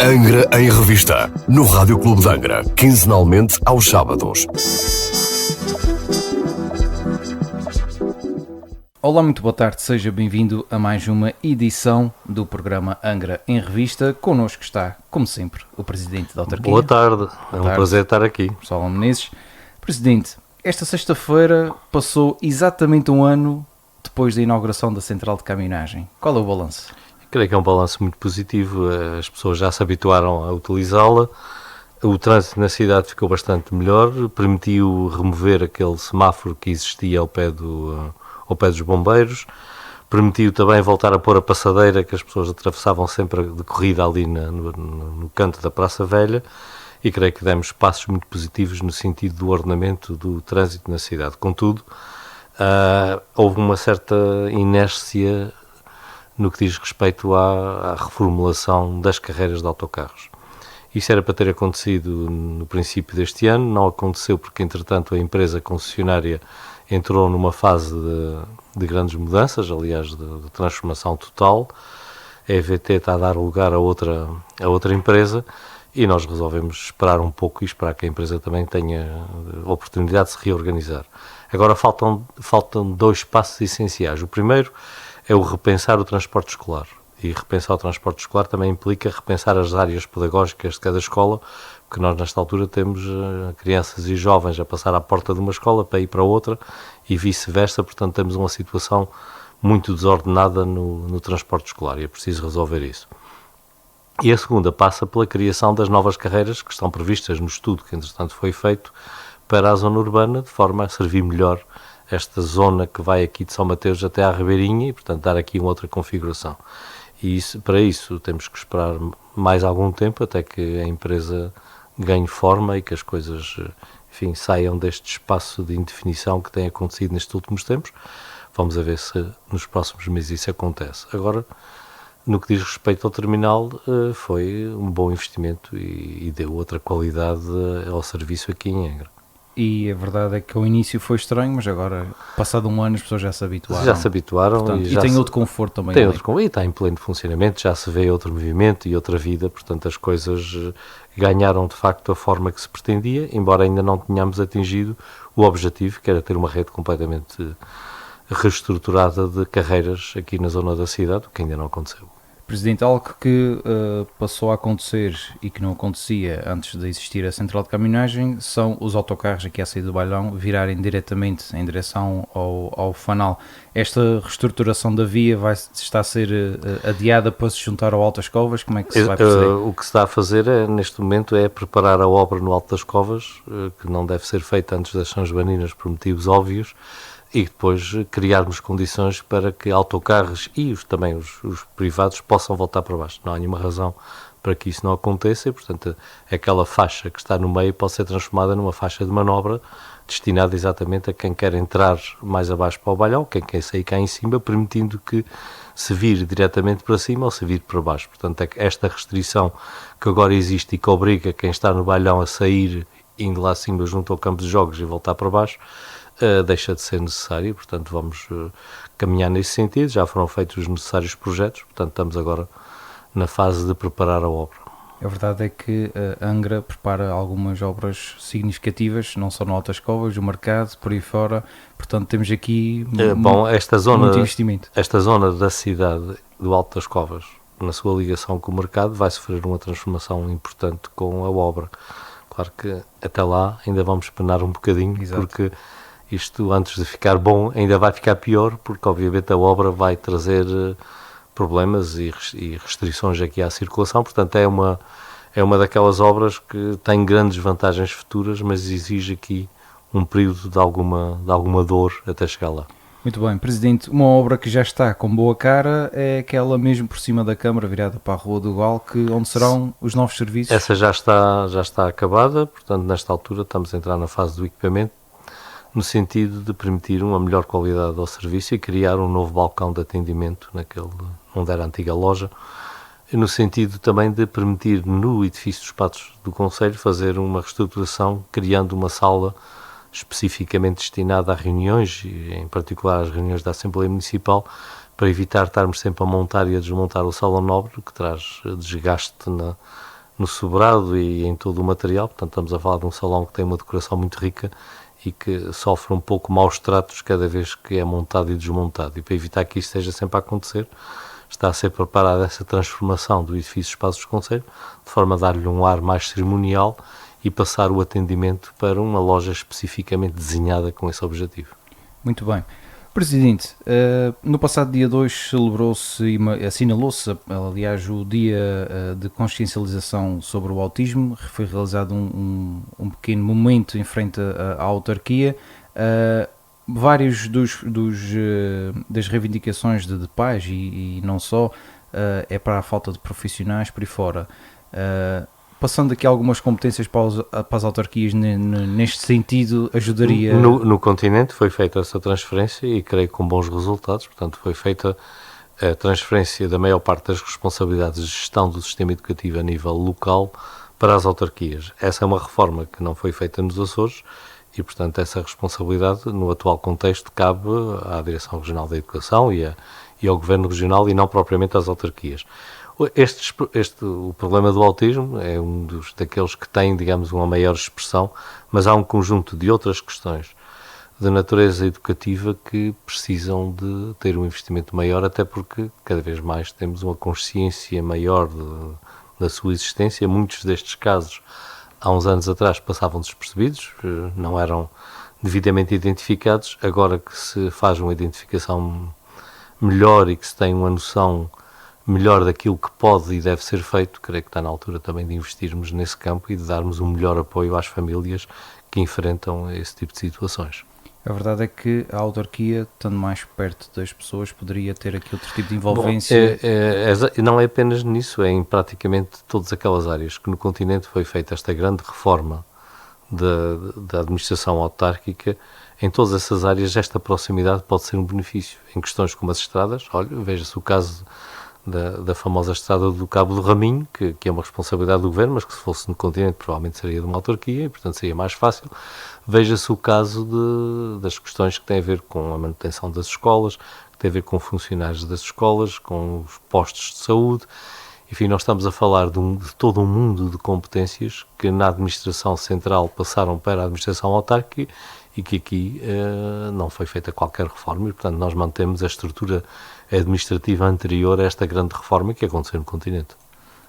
Angra em Revista, no Rádio Clube de Angra, quinzenalmente aos sábados. Olá, muito boa tarde, seja bem-vindo a mais uma edição do programa Angra em Revista. Connosco está, como sempre, o Presidente da Autarquia. Boa tarde, é um prazer estar aqui. Salomão Menezes. Presidente, esta sexta-feira passou exatamente um ano depois da inauguração da Central de Caminhagem. Qual é o balanço? Creio que é um balanço muito positivo, as pessoas já se habituaram a utilizá-la, o trânsito na cidade ficou bastante melhor, permitiu remover aquele semáforo que existia ao pé dos bombeiros, permitiu também voltar a pôr a passadeira que as pessoas atravessavam sempre de corrida ali no canto da Praça Velha, e creio que demos passos muito positivos no sentido do ordenamento do trânsito na cidade. Contudo, houve uma certa inércia no que diz respeito à reformulação das carreiras de autocarros. Isso era para ter acontecido no princípio deste ano, não aconteceu porque, entretanto, a empresa concessionária entrou numa fase de grandes mudanças, aliás, de transformação total. A EVT está a dar lugar a outra empresa e nós resolvemos esperar um pouco e esperar que a empresa também tenha a oportunidade de se reorganizar. Agora faltam dois passos essenciais. O primeiro é o repensar o transporte escolar. E repensar o transporte escolar também implica repensar as áreas pedagógicas de cada escola, porque nós nesta altura temos crianças e jovens a passar à porta de uma escola para ir para outra e vice-versa, portanto temos uma situação muito desordenada no transporte escolar e é preciso resolver isso. E a segunda passa pela criação das novas carreiras que estão previstas no estudo que entretanto foi feito para a zona urbana, de forma a servir melhor esta zona que vai aqui de São Mateus até à Ribeirinha e, portanto, dar aqui uma outra configuração. E para isso temos que esperar mais algum tempo até que a empresa ganhe forma e que as coisas, enfim, saiam deste espaço de indefinição que tem acontecido nestes últimos tempos. Vamos a ver se nos próximos meses isso acontece. Agora, no que diz respeito ao terminal, foi um bom investimento e deu outra qualidade ao serviço aqui em Angra. E a verdade é que ao início foi estranho, mas agora, passado um ano, as pessoas já se habituaram. Já se habituaram. Portanto, e tem outro conforto também. Tem outro conforto, e está em pleno funcionamento, já se vê outro movimento e outra vida, portanto as coisas ganharam de facto a forma que se pretendia, embora ainda não tenhamos atingido o objetivo, que era ter uma rede completamente reestruturada de carreiras aqui na zona da cidade, o que ainda não aconteceu. Presidente, algo que passou a acontecer e que não acontecia antes de existir a Central de Caminhagem são os autocarros aqui à saída do Bailão virarem diretamente em direção ao Fanal. Esta reestruturação da via está a ser adiada para se juntar ao Alto das Covas? Como é que se vai proceder? O que se está a fazer neste momento é preparar a obra no Alto das Covas, que não deve ser feita antes das São Joaninas por motivos óbvios, e depois criarmos condições para que autocarros e também os privados possam voltar para baixo. Não há nenhuma razão para que isso não aconteça e, portanto, aquela faixa que está no meio pode ser transformada numa faixa de manobra destinada exatamente a quem quer entrar mais abaixo para o Bailão, quem quer sair cá em cima, permitindo que se vire diretamente para cima ou se vire para baixo. Portanto, é que esta restrição que agora existe e que obriga quem está no Bailão a sair, indo lá acima junto ao campo de jogos e voltar para baixo, deixa de ser necessário, portanto vamos caminhar nesse sentido, já foram feitos os necessários projetos, portanto estamos agora na fase de preparar a obra. A verdade é que a Angra prepara algumas obras significativas, não só no Alto das Covas, o mercado, por aí fora, portanto temos aqui muito investimento. Esta zona da cidade do Alto das Covas, na sua ligação com o mercado, vai sofrer uma transformação importante com a obra. Claro que até lá ainda vamos penar um bocadinho, exato, porque isto, antes de ficar bom, ainda vai ficar pior, porque obviamente a obra vai trazer problemas e restrições aqui à circulação, portanto é uma daquelas obras que tem grandes vantagens futuras, mas exige aqui um período de alguma dor até chegar lá. Muito bem, Presidente, uma obra que já está com boa cara é aquela mesmo por cima da Câmara, virada para a Rua do Gal, onde serão os novos serviços? Essa já está acabada, portanto nesta altura estamos a entrar na fase do equipamento, no sentido de permitir uma melhor qualidade ao serviço e criar um novo balcão de atendimento onde era a antiga loja, e no sentido também de permitir no edifício dos Patos do Concelho fazer uma reestruturação, criando uma sala especificamente destinada a reuniões, e em particular às reuniões da Assembleia Municipal, para evitar estarmos sempre a montar e a desmontar o salão nobre, que traz desgaste no sobrado e em todo o material. Portanto, estamos a falar de um salão que tem uma decoração muito rica e que sofre um pouco maus tratos cada vez que é montado e desmontado. E para evitar que isto esteja sempre a acontecer, está a ser preparada essa transformação do edifício Espaços do Conselho, de forma a dar-lhe um ar mais cerimonial e passar o atendimento para uma loja especificamente desenhada com esse objetivo. Muito bem. Presidente, no passado dia 2 celebrou-se e assinalou-se, aliás, o dia de consciencialização sobre o autismo. Foi realizado um pequeno momento em frente à autarquia. Vários das reivindicações de pais e não só, é para a falta de profissionais por aí fora. Passando aqui algumas competências para as autarquias neste sentido, ajudaria... No continente foi feita essa transferência e creio que com bons resultados. Portanto, foi feita a transferência da maior parte das responsabilidades de gestão do sistema educativo a nível local para as autarquias. Essa é uma reforma que não foi feita nos Açores e, portanto, essa responsabilidade no atual contexto cabe à Direção-Regional da Educação e ao Governo Regional e não propriamente às autarquias. O problema do autismo é daqueles que tem, digamos, uma maior expressão, mas há um conjunto de outras questões de natureza educativa que precisam de ter um investimento maior, até porque cada vez mais temos uma consciência maior da sua existência. Muitos destes casos, há uns anos atrás, passavam despercebidos, não eram devidamente identificados. Agora que se faz uma identificação melhor e que se tem uma noção melhor daquilo que pode e deve ser feito, creio que está na altura também de investirmos nesse campo e de darmos um melhor apoio às famílias que enfrentam esse tipo de situações. A verdade é que a autarquia, estando mais perto das pessoas, poderia ter aqui outro tipo de envolvência. Bom, não é apenas nisso, é em praticamente todas aquelas áreas que no continente foi feita esta grande reforma da administração autárquica. Em todas essas áreas esta proximidade pode ser um benefício. Em questões como as estradas, olha, veja-se o caso da famosa estrada do Cabo do Raminho, que é uma responsabilidade do Governo, mas que se fosse no continente provavelmente seria de uma autarquia e, portanto, seria mais fácil. Veja-se o caso das questões que têm a ver com a manutenção das escolas, que têm a ver com funcionários das escolas, com os postos de saúde. Enfim, nós estamos a falar de todo um mundo de competências que na administração central passaram para a administração autárquica e que aqui não foi feita qualquer reforma e, portanto, nós mantemos a estrutura administrativa anterior a esta grande reforma que aconteceu no continente.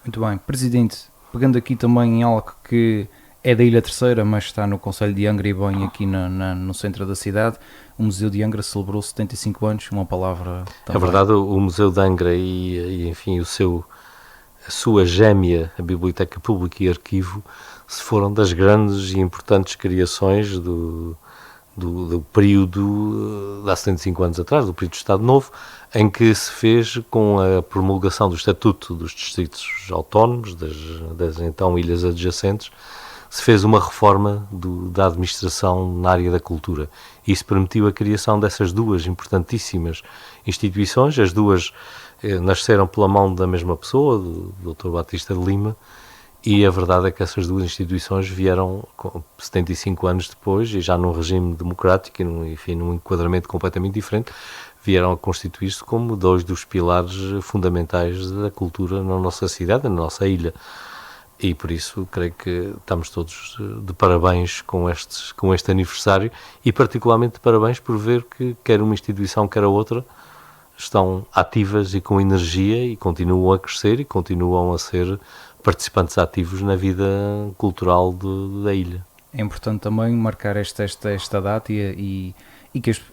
Muito bem. Presidente, pegando aqui também em algo que é da Ilha Terceira, mas está no Concelho de Angra e bem aqui no centro da cidade, o Museu de Angra celebrou 75 anos, uma palavra também. É verdade, o Museu de Angra e enfim, a sua gêmea, a Biblioteca Pública e Arquivo, se foram das grandes e importantes criações do período de há 75 anos atrás, do período do Estado Novo, em que se fez com a promulgação do Estatuto dos Distritos Autónomos, das então ilhas adjacentes, se fez uma reforma da administração na área da cultura. Isso permitiu a criação dessas duas importantíssimas instituições. As duas nasceram pela mão da mesma pessoa, do Dr. Batista de Lima, e a verdade é que essas duas instituições vieram 75 anos depois, e já num regime democrático e num enquadramento completamente diferente, vieram a constituir-se como dois dos pilares fundamentais da cultura na nossa cidade, na nossa ilha. E por isso creio que estamos todos de parabéns com este aniversário e particularmente de parabéns por ver que quer uma instituição, quer a outra, estão ativas e com energia e continuam a crescer e continuam a ser participantes ativos na vida cultural da ilha. É importante também marcar esta data e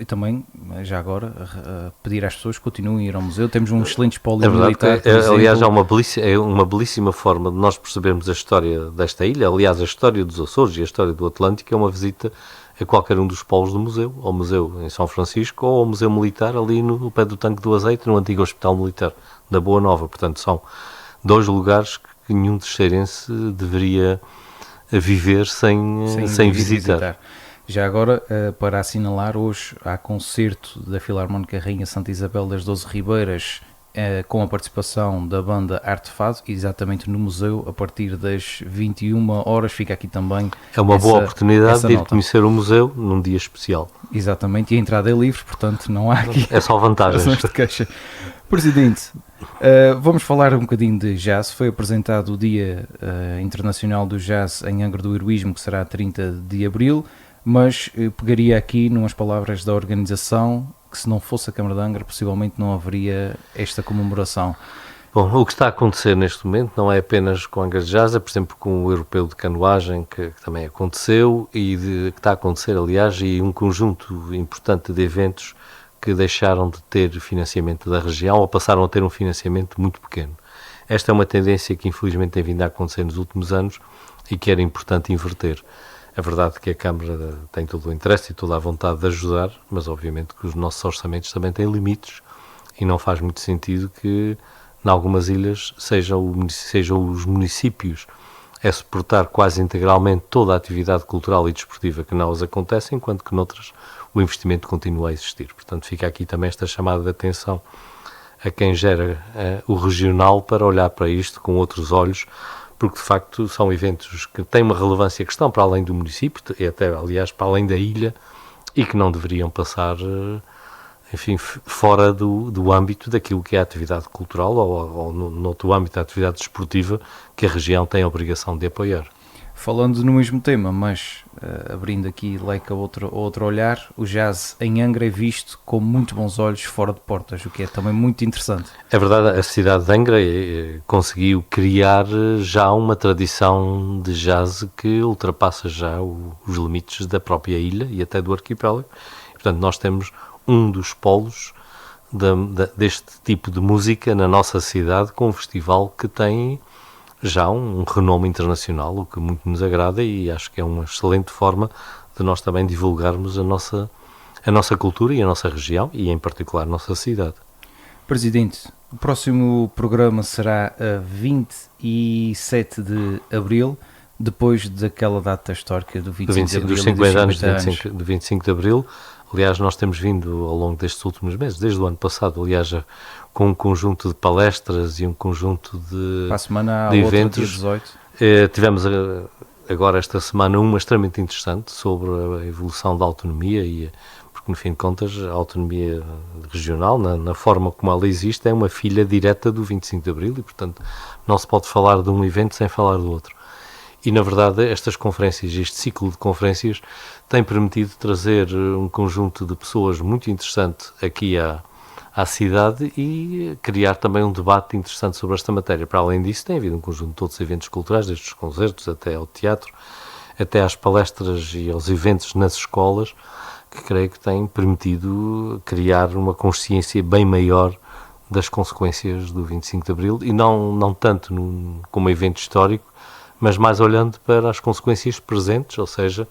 também, já agora, pedir às pessoas que continuem a ir ao museu. Temos um excelente espólio militar. Aliás, há uma belíssima forma de nós percebermos a história desta ilha. Aliás, a história dos Açores e a história do Atlântico é uma visita a qualquer um dos polos do museu, ao museu em São Francisco ou ao museu militar ali no pé do Tanque do Azeite, no antigo Hospital Militar da Boa Nova. Portanto, são dois lugares que nenhum terceirense deveria viver sem visitar. Já agora, para assinalar, hoje há concerto da Filarmónica Rainha Santa Isabel das 12 Ribeiras com a participação da banda Artefado, exatamente no museu, a partir das 21 horas. Fica aqui também É uma boa oportunidade de ir nota. conhecer o museu num dia especial. Exatamente, e a entrada é livre, portanto não há aqui É só vantagens. razões de queixa. Presidente, vamos falar um bocadinho de jazz. Foi apresentado o Dia Internacional do Jazz em Angra do Heroísmo, que será 30 de Abril, mas pegaria aqui numas palavras da organização, que se não fosse a Câmara de Angra, possivelmente não haveria esta comemoração. Bom, o que está a acontecer neste momento não é apenas com Angra Jazz, é por exemplo com o Europeu de Canoagem, que também aconteceu, que está a acontecer, aliás, e um conjunto importante de eventos que deixaram de ter financiamento da região ou passaram a ter um financiamento muito pequeno. Esta é uma tendência que infelizmente tem vindo a acontecer nos últimos anos e que era importante inverter. É verdade que a Câmara tem todo o interesse e toda a vontade de ajudar, mas obviamente que os nossos orçamentos também têm limites e não faz muito sentido que em algumas ilhas sejam os municípios a suportar quase integralmente toda a atividade cultural e desportiva que nelas acontece, enquanto que noutras o investimento continua a existir. Portanto, fica aqui também esta chamada de atenção a quem gera o regional para olhar para isto com outros olhos, porque de facto são eventos que têm uma relevância que estão para além do município, e até aliás para além da ilha, e que não deveriam passar, enfim, fora do âmbito daquilo que é a atividade cultural ou no outro âmbito da atividade desportiva que a região tem a obrigação de apoiar. Falando no mesmo tema, mas abrindo aqui leque a outro olhar, o jazz em Angra é visto com muito bons olhos fora de portas, o que é também muito interessante. É verdade, a cidade de Angra conseguiu criar já uma tradição de jazz que ultrapassa já os limites da própria ilha e até do arquipélago. Portanto, nós temos um dos polos deste tipo de música na nossa cidade, com um festival que tem já um renome internacional, o que muito nos agrada, e acho que é uma excelente forma de nós também divulgarmos a nossa cultura e a nossa região, e em particular a nossa cidade. Presidente, o próximo programa será a 27 de Abril, depois daquela data histórica do 25 de Abril, dos 50 anos de 25 de Abril. Aliás, nós temos vindo ao longo destes últimos meses, desde o ano passado, aliás, com um conjunto de palestras e um conjunto de, para a semana, de outra, eventos. dia 18. Tivemos agora esta semana uma extremamente interessante sobre a evolução da autonomia, porque no fim de contas a autonomia regional, na forma como ela existe, é uma filha direta do 25 de Abril e, portanto, não se pode falar de um evento sem falar do outro. E, na verdade, estas conferências, este ciclo de conferências, tem permitido trazer um conjunto de pessoas muito interessante aqui à cidade e criar também um debate interessante sobre esta matéria. Para além disso, tem havido um conjunto de outros eventos culturais, desde os concertos até ao teatro, até às palestras e aos eventos nas escolas, que creio que têm permitido criar uma consciência bem maior das consequências do 25 de Abril, e não tanto como evento histórico, mas mais olhando para as consequências presentes, ou seja,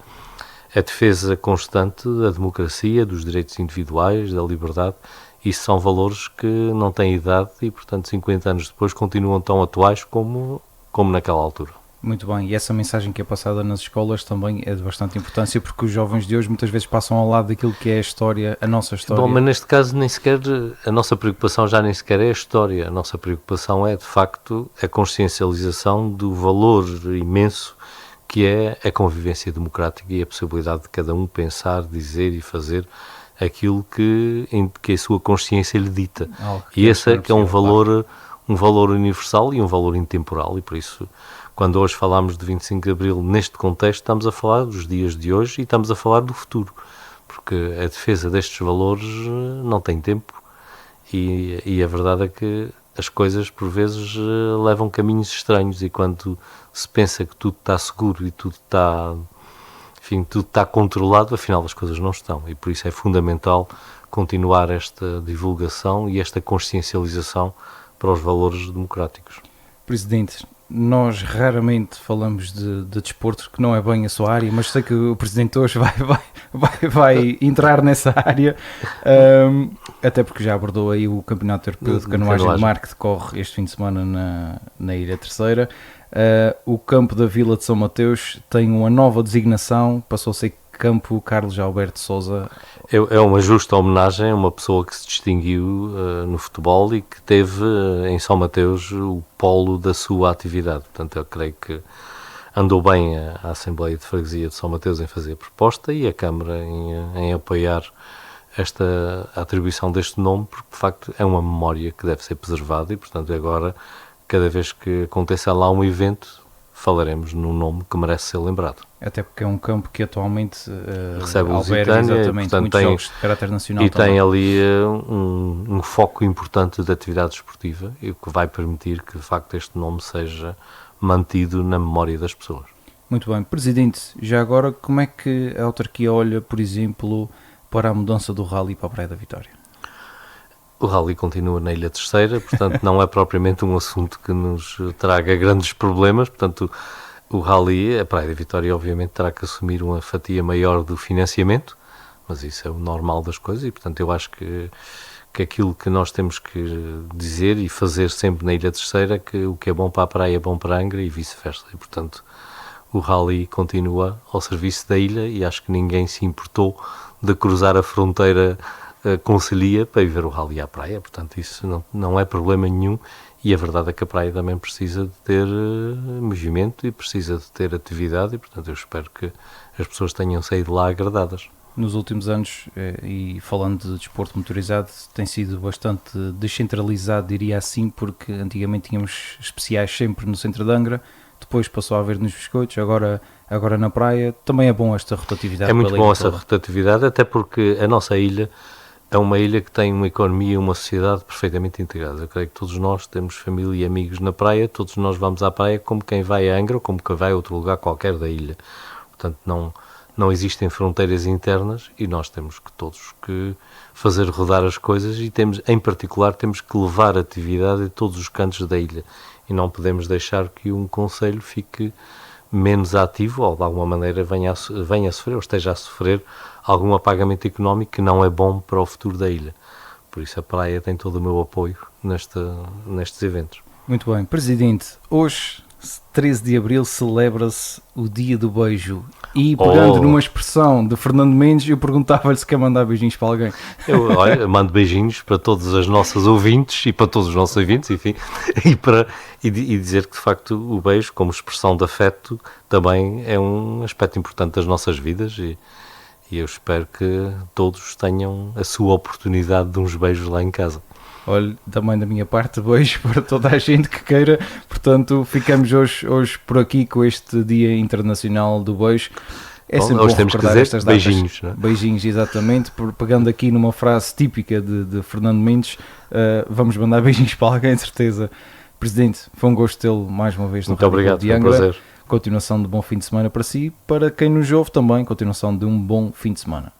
a defesa constante da democracia, dos direitos individuais, da liberdade. Isso são valores que não têm idade e, portanto, 50 anos depois continuam tão atuais como naquela altura. Muito bem, e essa mensagem que é passada nas escolas também é de bastante importância, porque os jovens de hoje muitas vezes passam ao lado daquilo que é a história, a nossa história. Bom, mas neste caso nem sequer, a nossa preocupação já nem sequer é a história, a nossa preocupação é de facto a consciencialização do valor imenso que é a convivência democrática e a possibilidade de cada um pensar, dizer e fazer aquilo que a sua consciência lhe dita. E esse é que é um valor universal e um valor intemporal, e por isso, quando hoje falamos de 25 de Abril neste contexto, estamos a falar dos dias de hoje e estamos a falar do futuro, porque a defesa destes valores não tem tempo e a verdade é que as coisas por vezes levam caminhos estranhos, e quando se pensa que tudo está seguro e tudo está controlado, afinal as coisas não estão, e por isso é fundamental continuar esta divulgação e esta consciencialização para os valores democráticos. Presidente, nós raramente falamos de desporto, que não é bem a sua área, mas sei que o Presidente hoje vai entrar nessa área, até porque já abordou aí o Campeonato Europeu de Canoagem de Mar, que decorre este fim de semana na Ilha Terceira. O campo da Vila de São Mateus tem uma nova designação, passou a ser Campo Carlos Alberto Sousa. É uma justa homenagem a uma pessoa que se distinguiu no futebol e que teve em São Mateus o polo da sua atividade. Portanto, eu creio que andou bem a Assembleia de Freguesia de São Mateus em fazer a proposta e a Câmara em apoiar esta atribuição deste nome, porque de facto é uma memória que deve ser preservada e, portanto, agora, cada vez que aconteça lá um evento, falaremos num nome que merece ser lembrado. Até porque é um campo que atualmente recebe o alberga Lusitânia, exatamente portanto, muitos jogos de caráter nacional. E também. tem ali um foco importante de atividade esportiva, e o que vai permitir que, de facto, este nome seja mantido na memória das pessoas. Muito bem. Presidente, já agora, como é que a autarquia olha, por exemplo, para a mudança do rally para a Praia da Vitória? O rally continua na Ilha Terceira, portanto não é propriamente um assunto que nos traga grandes problemas, portanto o rally, a Praia da Vitória obviamente terá que assumir uma fatia maior do financiamento, mas isso é o normal das coisas e portanto eu acho que aquilo que nós temos que dizer e fazer sempre na Ilha Terceira é que o que é bom para a praia é bom para a Angra e vice-versa, e portanto o rally continua ao serviço da ilha e acho que ninguém se importou de cruzar a fronteira Conselhia para ir ver o rally à praia, portanto isso não é problema nenhum e a verdade é que a praia também precisa de ter movimento e precisa de ter atividade e portanto eu espero que as pessoas tenham saído lá agradadas. Nos últimos anos, e falando de desporto motorizado, tem sido bastante descentralizado, diria assim, porque antigamente tínhamos especiais sempre no centro de Angra, depois passou a haver nos biscoitos, agora na praia. Também é bom esta rotatividade. É muito bom essa rotatividade, até porque a nossa ilha é uma ilha que tem uma economia e uma sociedade perfeitamente integradas. Eu creio que todos nós temos família e amigos na praia, todos nós vamos à praia como quem vai a Angra ou como quem vai a outro lugar qualquer da ilha. Portanto, não existem fronteiras internas e nós temos que todos que fazer rodar as coisas e em particular, temos que levar atividade a todos os cantos da ilha e não podemos deixar que um concelho fique menos ativo ou de alguma maneira venha a sofrer ou esteja a sofrer algum apagamento económico que não é bom para o futuro da ilha. Por isso a praia tem todo o meu apoio nestes eventos. Muito bem. Presidente, hoje, 13 de Abril, celebra-se o Dia do Beijo e pegando numa expressão de Fernando Mendes, eu perguntava-lhe se quer mandar beijinhos para alguém. Eu mando beijinhos para todas as nossas ouvintes e para todos os nossos ouvintes, enfim, e dizer que de facto o beijo como expressão de afeto também é um aspecto importante das nossas vidas e eu espero que todos tenham a sua oportunidade de uns beijos lá em casa. Olha, também da minha parte, beijo para toda a gente que queira. Portanto, ficamos hoje por aqui com este Dia Internacional do Beijo. É sempre bom recordar estas datas. Beijinhos, não é? Beijinhos, exatamente. Pegando aqui numa frase típica de Fernando Mendes, vamos mandar beijinhos para alguém, de certeza. Presidente, foi um gosto tê-lo mais uma vez no Muito obrigado, de Angra. foi um prazer. Continuação de bom fim de semana para si. Para quem nos ouve também, continuação de um bom fim de semana.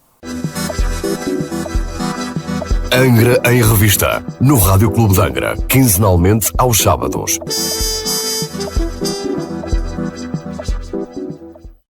Angra em Revista, no Rádio Clube de Angra, quinzenalmente aos sábados.